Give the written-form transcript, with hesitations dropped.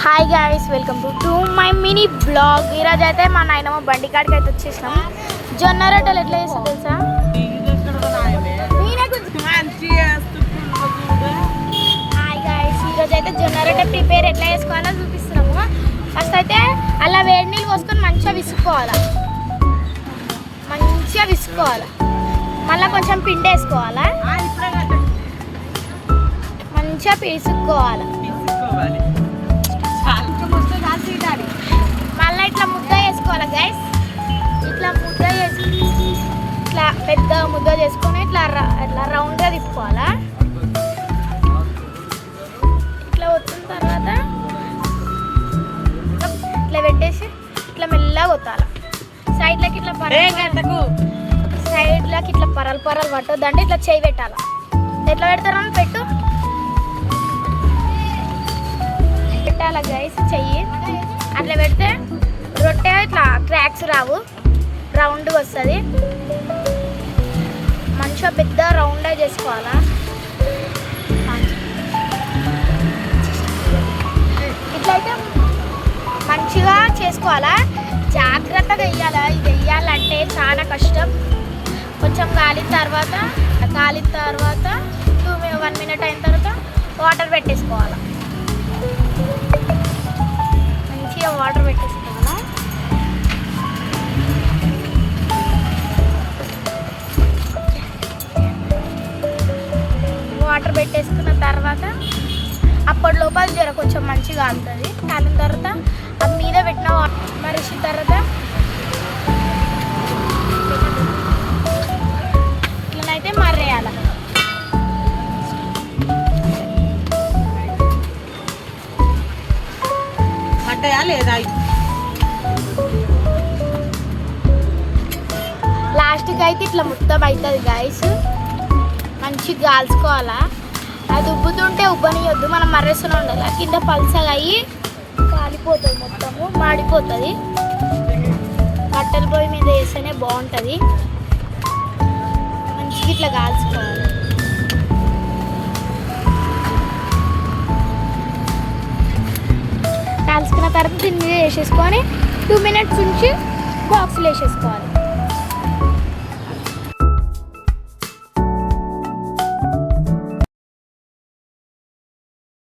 Hi guys, welcome to my mini blog. ఈరోజు అయితే మా నాయనమ్మ బండి కాడికి అయితే వచ్చేసినాం. జొన్న రొట్టెలు ఎట్లా చేస్తుంది తెలుసా? హాయ్ గైస్, ఈరోజు అయితే జొన్న రొట్టె ప్రిపేర్ ఎట్లా చేసుకోవాలో చూపిస్తున్నాము. ఫస్ట్ అయితే అలా వేడి నీళ్ళు పోసుకొని మంచిగా విసుకోవాలి. మళ్ళీ కొంచెం పిండి వేసుకోవాలా, మంచిగా పిసుక్కోవాలి. మళ్ళీ ఇట్లా ముద్ద వేసుకోవాలి గైస్. ఇట్లా ముద్ద వేసి ఇట్లా పెద్ద ముద్ద చేసుకొని ఇట్లా రౌండ్గా తిప్పుకోవాలా. ఇట్లా వచ్చిన తర్వాత ఇట్లా పెట్టేసి ఇట్లా మెల్లగా కొట్టాలి. సైడ్లకి ఇట్లా సైడ్లకి ఇట్లా పరలు పట్టొద్దంటే ఇట్లా చేయి పెట్టాలి. ఎట్లా పెడతారని పెట్టాలి గైస్. చెయ్యి అట్లా పెడితే రొట్టె ఇట్లా క్రాక్స్ రావు, రౌండ్గా వస్తుంది. మంచిగా పెద్ద రౌండ్గా చేసుకోవాలా. ఇట్లయితే మంచిగా చేసుకోవాలా, జాగ్రత్తగా వేయాలా. ఇది వేయాలంటే చాలా కష్టం. కొంచెం కాలిన తర్వాత 1 మినిట్ అయిన తర్వాత వాటర్ పెట్టేసుకోవాలా. మంచిగా వాటర్ పెట్టేసుకోవాలా. వాటర్ పెట్టేసుకున్న తర్వాత అప్పటి లోపల జర కొంచెం మంచిగా కాలుతుంది. కాలిన తర్వాత అది మీద పెట్టిన మరిచిన తర్వాత ఇట్లనైతే మర్రేయాలి. లేదా లాస్ట్కి అయితే ఇట్లా మొత్తం అవుతుంది గైస్. మంచిగా కాల్చుకోవాలా. అది ఉబ్బుతుంటే ఉబ్బనియొద్దు, మనం మర్రేస్తూనే ఉండాలి. కింద పల్సగా అయ్యి కాలిపోతుంది, మొత్తము మాడిపోతుంది. కట్టెల పొయ్యి మీద వేస్తేనే బాగుంటుంది. మంచిగా ఇట్లా కాల్చుకోవాలి. కాల్చుకున్న తర్వాత దీని మీద వేసేసుకొని 2 మినిట్స్ ఉంచి బాక్స్లో వేసేసుకోవాలి.